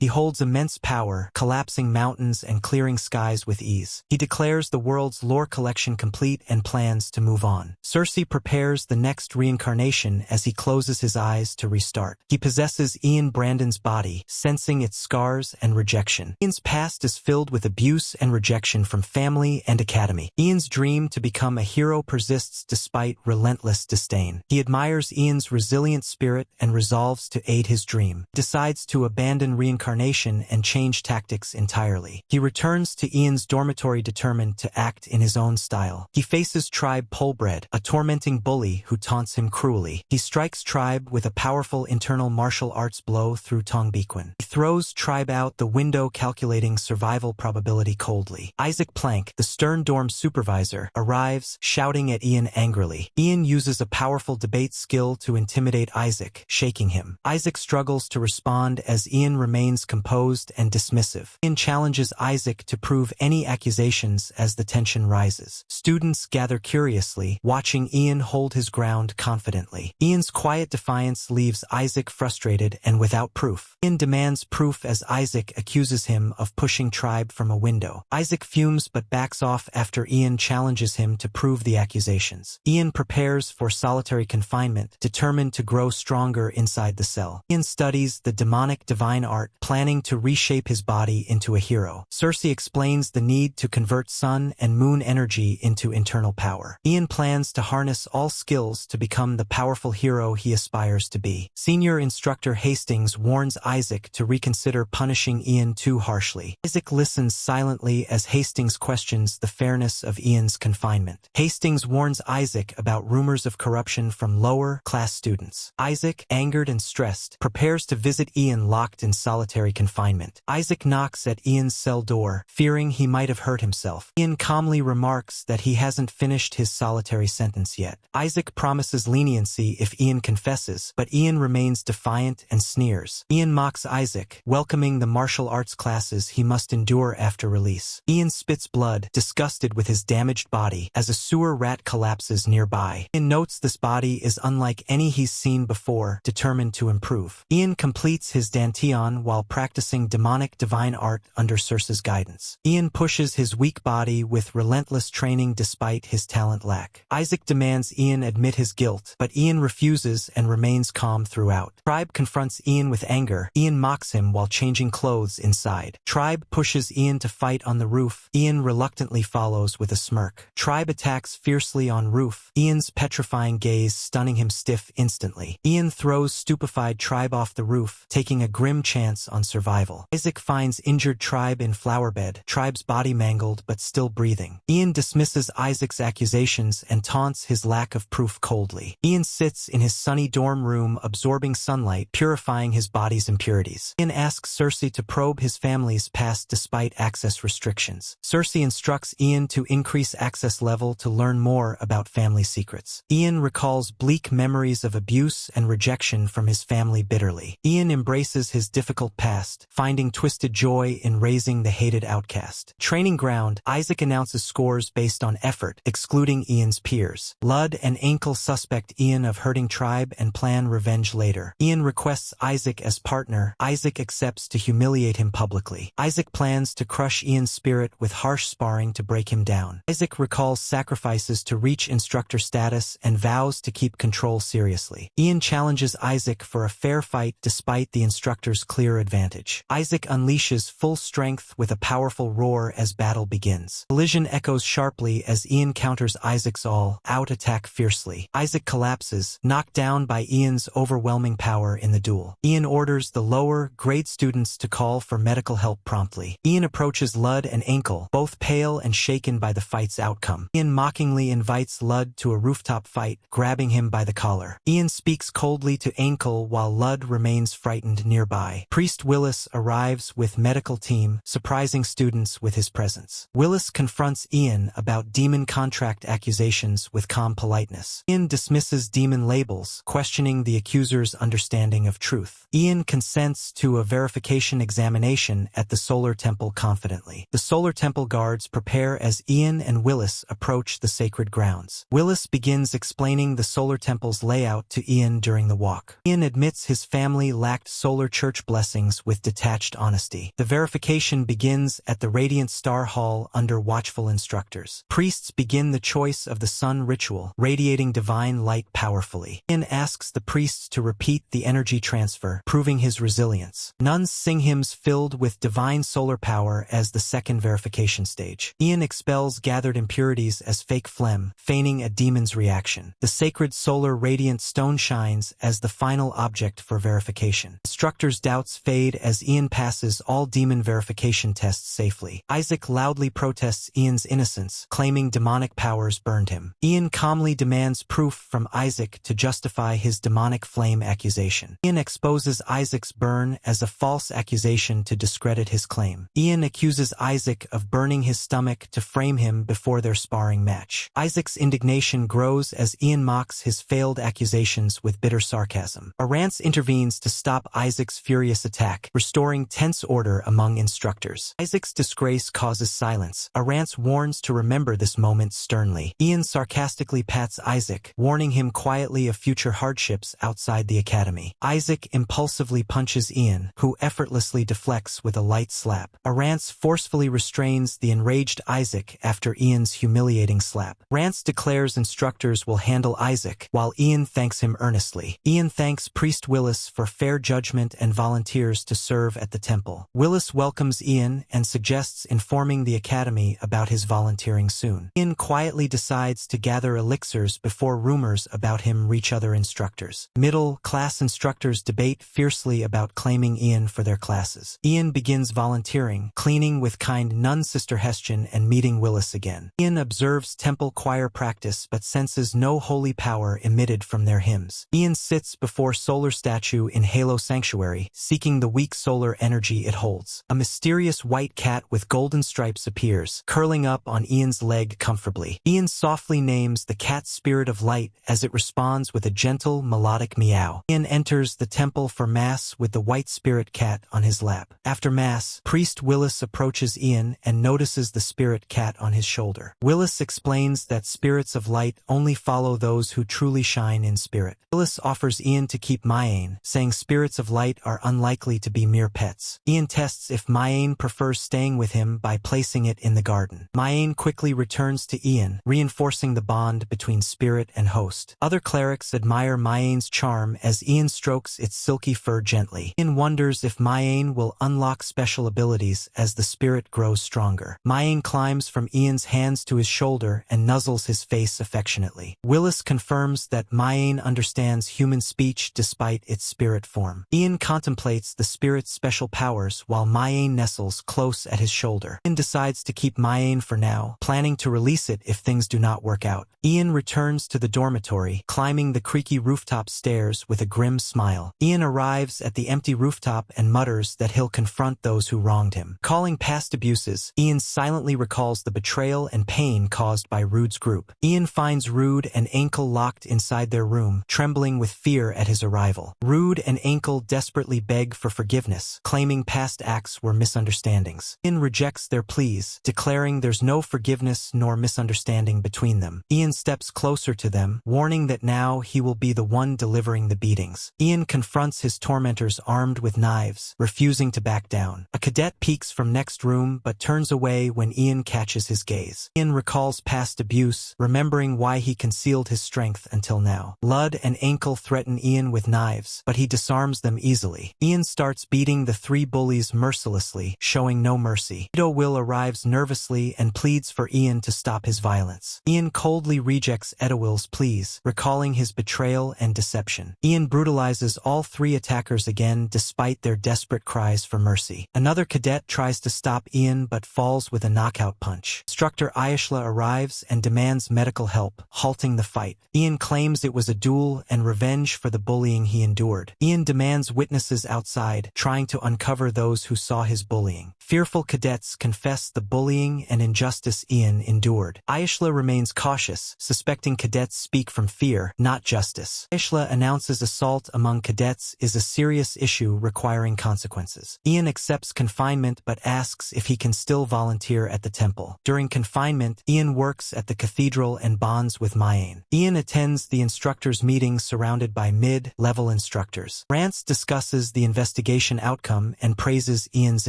He holds immense power, collapsing mountains and clearing skies with ease. He declares the world's lore collection complete and plans to move on. Cersei prepares the next reincarnation as he closes his eyes to restart. He possesses Ian Brandon's body, sensing its scars and rejection. Ian's past is filled with abuse and rejection from family and academy. Ian's dream to become a hero persists despite relentless disdain. He admires Ian's resilient spirit and resolves to aid his dream. He decides to abandon reincarnation and change tactics entirely. He returns to Ian's dormitory determined to act in his own style. He faces Tribe Polebred, a tormenting bully who taunts him cruelly. He strikes Tribe with a powerful internal martial arts blow through Tongbiquan. He throws Tribe out the window, calculating survival probability coldly. Isaac Plank, the stern dorm supervisor, arrives, shouting at Ian angrily. Ian uses a powerful debate skill to intimidate Isaac, shaking him. Isaac struggles to respond as Ian remains composed and dismissive. Ian challenges Isaac to prove any accusations as the tension rises. Students gather curiously, watching Ian hold his ground confidently. Ian's quiet defiance leaves Isaac frustrated and without proof. Ian demands proof as Isaac accuses him of pushing Tribe from a window. Isaac fumes but backs off after Ian challenges him to prove the accusations. Ian prepares for solitary confinement, determined to grow stronger inside the cell. Ian studies the demonic divine art, planning to reshape his body into a hero. Cersei explains the need to convert sun and moon energy into internal power. Ian plans to harness all skills to become the powerful hero he aspires to be. Senior instructor Hastings warns Isaac to reconsider punishing Ian too harshly. Isaac listens silently as Hastings questions the fairness of Ian's confinement. Hastings warns Isaac about rumors of corruption from lower-class students. Isaac, angered and stressed, prepares to visit Ian locked in solitary confinement. Isaac knocks at Ian's cell door, fearing he might have hurt himself. Ian calmly remarks that he hasn't finished his solitary sentence yet. Isaac promises leniency if Ian confesses, but Ian remains defiant and sneers. Ian mocks Isaac, welcoming the martial arts classes he must endure after release. Ian spits blood, disgusted with his damaged body, as a sewer rat collapses nearby. Ian notes this body is unlike any he's seen before, determined to improve. Ian completes his dantian while practicing demonic divine art under Cersei's guidance. Ian pushes his weak body with relentless training despite his talent lack. Isaac demands Ian admit his guilt, but Ian refuses and remains calm throughout. Tribe confronts Ian with anger. Ian mocks him while changing clothes inside. Tribe pushes Ian to fight on the roof. Ian reluctantly follows with a smirk. Tribe attacks fiercely on roof, Ian's petrifying gaze stunning him stiff instantly. Ian throws stupefied Tribe off the roof, taking a grim chance on survival. Isaac finds injured Tribe in flowerbed, Tribe's body mangled but still breathing. Ian dismisses Isaac's accusations and taunts his lack of proof coldly. Ian sits in his sunny dorm room absorbing sunlight, purifying his body's impurities. Ian asks Cersei to probe his family's past despite access restrictions. Cersei instructs Ian to increase access level to learn more about family secrets. Ian recalls bleak memories of abuse and rejection from his family bitterly. Ian embraces his difficult past, finding twisted joy in raising the hated outcast. Training ground, Isaac announces scores based on effort, excluding Ian's peers. Ludd and Ankle suspect Ian of hurting Tribe and plan revenge later. Ian requests Isaac as partner. Isaac accepts to humiliate him publicly. Isaac plans to crush Ian's spirit with harsh sparring to break him down. Isaac recalls sacrifices to reach instructor status and vows to keep control seriously. Ian challenges Isaac for a fair fight despite the instructor's clear advantage. Isaac unleashes full strength with a powerful roar as battle begins. Collision echoes sharply as Ian counters Isaac's all-out attack fiercely. Isaac collapses, knocked down by Ian's overwhelming power in the duel. Ian orders the lower-grade students to call for medical help promptly. Ian approaches Ludd and Ankle, both pale and shaken by the fight's outcome. Ian mockingly invites Ludd to a rooftop fight, grabbing him by the collar. Ian speaks coldly to Ankle while Ludd remains frightened nearby. Priest Willis arrives with medical team, surprising students with his presence. Willis confronts Ian about demon contract accusations with calm politeness. Ian dismisses demon labels, questioning the accuser's understanding of truth. Ian consents to a verification examination at the Solar Temple confidently. The Solar Temple guards prepare as Ian and Willis approach the sacred grounds. Willis begins explaining the Solar Temple's layout to Ian during the walk. Ian admits his family lacked Solar Church blessings things with detached honesty. The verification begins at the Radiant Star Hall under watchful instructors. Priests begin the choice of the sun ritual, radiating divine light powerfully. Ian asks the priests to repeat the energy transfer, proving his resilience. Nuns sing hymns filled with divine solar power as the second verification stage. Ian expels gathered impurities as fake phlegm, feigning a demon's reaction. The sacred solar radiant stone shines as the final object for verification. Instructors' doubts fade as Ian passes all demon verification tests safely. Isaac loudly protests Ian's innocence, claiming demonic powers burned him. Ian calmly demands proof from Isaac to justify his demonic flame accusation. Ian exposes Isaac's burn as a false accusation to discredit his claim. Ian accuses Isaac of burning his stomach to frame him before their sparring match. Isaac's indignation grows as Ian mocks his failed accusations with bitter sarcasm. Arance intervenes to stop Isaac's furious attack, restoring tense order among instructors. Isaac's disgrace causes silence. Arance warns to remember this moment sternly. Ian sarcastically pats Isaac, warning him quietly of future hardships outside the academy. Isaac impulsively punches Ian, who effortlessly deflects with a light slap. Arance forcefully restrains the enraged Isaac after Ian's humiliating slap. Rance declares instructors will handle Isaac, while Ian thanks him earnestly. Ian thanks Priest Willis for fair judgment and volunteers to serve at the temple. Willis welcomes Ian and suggests informing the academy about his volunteering soon. Ian quietly decides to gather elixirs before rumors about him reach other instructors. Middle-class instructors debate fiercely about claiming Ian for their classes. Ian begins volunteering, cleaning with kind nun Sister Hestian and meeting Willis again. Ian observes temple choir practice but senses no holy power emitted from their hymns. Ian sits before solar statue in Halo Sanctuary, seeking the weak solar energy it holds. A mysterious white cat with golden stripes appears, curling up on Ian's leg comfortably. Ian softly names the cat Spirit of Light as it responds with a gentle, melodic meow. Ian enters the temple for Mass with the white spirit cat on his lap. After Mass, Priest Willis approaches Ian and notices the spirit cat on his shoulder. Willis explains that spirits of light only follow those who truly shine in spirit. Willis offers Ian to keep Mayane, saying spirits of light are unlikely to be mere pets. Ian tests if Mayane prefers staying with him by placing it in the garden. Mayane quickly returns to Ian, reinforcing the bond between spirit and host. Other clerics admire Mayane's charm as Ian strokes its silky fur gently. Ian wonders if Mayane will unlock special abilities as the spirit grows stronger. Mayane climbs from Ian's hands to his shoulder and nuzzles his face affectionately. Willis confirms that Mayane understands human speech despite its spirit form. Ian contemplates the spirit's special powers while Mayane nestles close at his shoulder. Ian decides to keep Mayane for now, planning to release it if things do not work out. Ian returns to the dormitory, climbing the creaky rooftop stairs with a grim smile. Ian arrives at the empty rooftop and mutters that he'll confront those who wronged him. Calling past abuses, Ian silently recalls the betrayal and pain caused by Rude's group. Ian finds Rude and Ankle locked inside their room, trembling with fear at his arrival. Rude and Ankle desperately beg for forgiveness, claiming past acts were misunderstandings. Ian rejects their pleas, declaring there's no forgiveness nor misunderstanding between them. Ian steps closer to them, warning that now he will be the one delivering the beatings. Ian confronts his tormentors armed with knives, refusing to back down. A cadet peeks from next room but turns away when Ian catches his gaze. Ian recalls past abuse, remembering why he concealed his strength until now. Lud and Ankle threaten Ian with knives, but he disarms them easily. Ian starts beating the three bullies mercilessly, showing no mercy. Ito Will arrives nervously and pleads for Ian to stop his violence. Ian coldly rejects Edowill's pleas, recalling his betrayal and deception. Ian brutalizes all three attackers again despite their desperate cries for mercy. Another cadet tries to stop Ian but falls with a knockout punch. Instructor Ayashla arrives and demands medical help, halting the fight. Ian claims it was a duel and revenge for the bullying he endured. Ian demands witnesses outside, trying to uncover those who saw his bullying. Fearful cadets confess the bullying and injustice Ian endured. Ayashla remains cautious, suspecting cadets speak from fear, not justice. Ayashla announces assault among cadets is a serious issue requiring consequences. Ian accepts confinement but asks if he can still volunteer at the temple. During confinement, Ian works at the cathedral and bonds with Mayane. Ian attends the instructors' meeting surrounded by mid-level instructors. Rance discusses the investigation investigation outcome and praises Ian's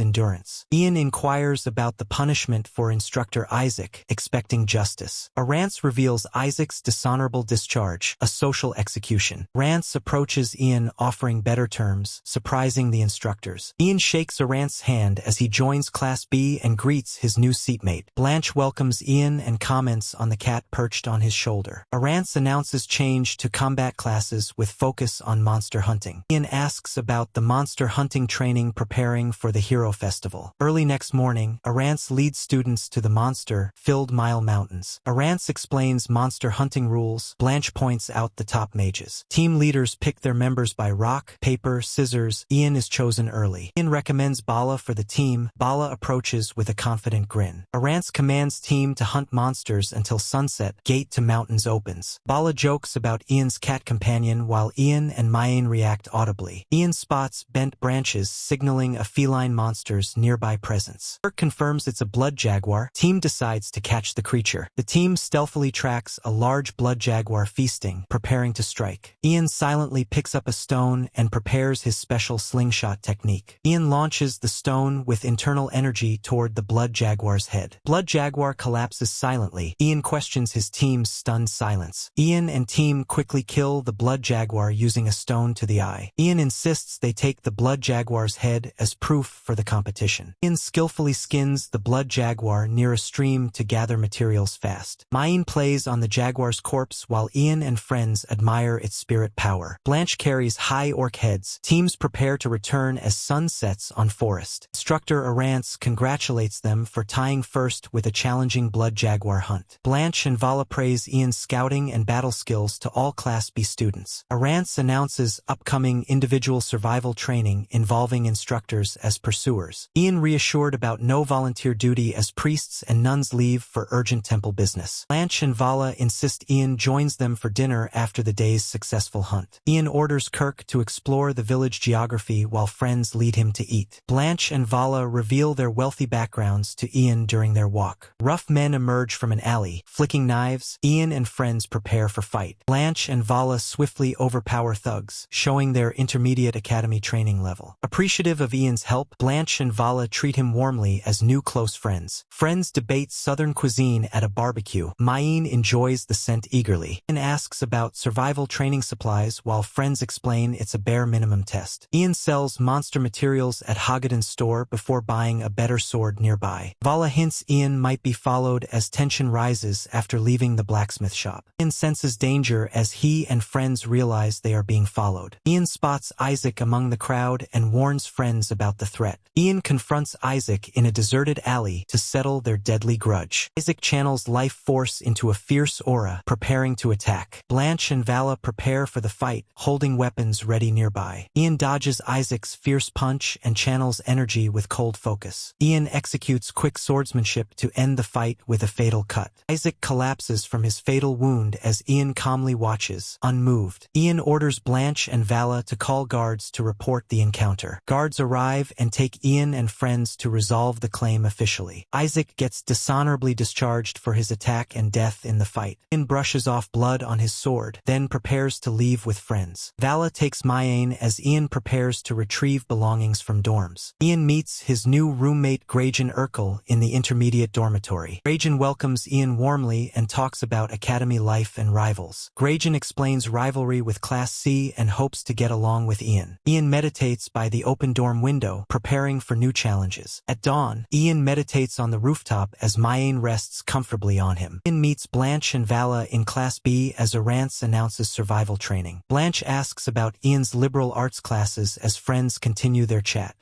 endurance. Ian inquires about the punishment for instructor Isaac, expecting justice. Arance reveals Isaac's dishonorable discharge, a social execution. Rance approaches Ian offering better terms, surprising the instructors. Ian shakes Arance's hand as he joins Class B and greets his new seatmate. Blanche welcomes Ian and comments on the cat perched on his shoulder. Arance announces change to combat classes with focus on monster hunting. Ian asks about the monster hunting training preparing for the Hero Festival. Early next morning, Arance leads students to the monster-filled Mile Mountains. Arance explains monster hunting rules. Blanche points out the top mages. Team leaders pick their members by rock, paper, scissors. Ian is chosen early. Ian recommends Bala for the team. Bala approaches with a confident grin. Arance commands team to hunt monsters until sunset. Gate to mountains opens. Bala jokes about Ian's cat companion while Ian and Mayane react audibly. Ian spots bent branches signaling a feline monster's nearby presence. Kirk confirms it's a blood jaguar. Team decides to catch the creature. The team stealthily tracks a large blood jaguar feasting, preparing to strike. Ian silently picks up a stone and prepares his special slingshot technique. Ian launches the stone with internal energy toward the blood jaguar's head. Blood jaguar collapses silently. Ian questions his team's stunned silence. Ian and team quickly kill the blood jaguar using a stone to the eye. Ian insists they take the blood jaguar's head as proof for the competition. Ian skillfully skins the blood jaguar near a stream to gather materials fast. Mayane plays on the jaguar's corpse while Ian and friends admire its spirit power. Blanche carries high orc heads. Teams prepare to return as sun sets on forest. Instructor Arance congratulates them for tying first with a challenging blood jaguar hunt. Blanche and Vala praise Ian's scouting and battle skills to all Class B students. Arance announces upcoming individual survival training involving instructors as pursuers. Ian reassured about no volunteer duty as priests and nuns leave for urgent temple business. Blanche and Vala insist Ian joins them for dinner after the day's successful hunt. Ian orders Kirk to explore the village geography while friends lead him to eat. Blanche and Vala reveal their wealthy backgrounds to Ian during their walk. Rough men emerge from an alley, flicking knives. Ian and friends prepare for fight. Blanche and Vala swiftly overpower thugs, showing their intermediate academy training level. Appreciative of Ian's help, Blanche and Vala treat him warmly as new close friends. Friends debate southern cuisine at a barbecue. Mayane enjoys the scent eagerly and asks about survival training supplies while friends explain it's a bare minimum test. Ian sells monster materials at Hagedon's store before buying a better sword nearby. Vala hints Ian might be followed as tension rises after leaving the blacksmith shop. Ian senses danger as he and friends realize they are being followed. Ian spots Isaac among the crowd and warns friends about the threat. Ian confronts Isaac in a deserted alley to settle their deadly grudge. Isaac channels life force into a fierce aura, preparing to attack. Blanche and Vala prepare for the fight, holding weapons ready nearby. Ian dodges Isaac's fierce punch and channels energy with cold focus. Ian executes quick swordsmanship to end the fight with a fatal cut. Isaac collapses from his fatal wound as Ian calmly watches, unmoved. Ian orders Blanche and Vala to call guards to report the encounter. Guards arrive and take Ian and friends to resolve the claim officially. Isaac gets dishonorably discharged for his attack and death in the fight. Ian brushes off blood on his sword, then prepares to leave with friends. Vala takes Mayane as Ian prepares to retrieve belongings from dorms. Ian meets his new roommate Grajan Urkel in the intermediate dormitory. Grajan welcomes Ian warmly and talks about academy life and rivals. Grajan explains rivalry with Class C and hopes to get along with Ian. Ian meditates by the open dorm window, preparing for new challenges. At dawn, Ian meditates on the rooftop as Mayane rests comfortably on him. Ian meets Blanche and Vala in Class B as Arance announces survival training. Blanche asks about Ian's liberal arts classes as friends continue their chat.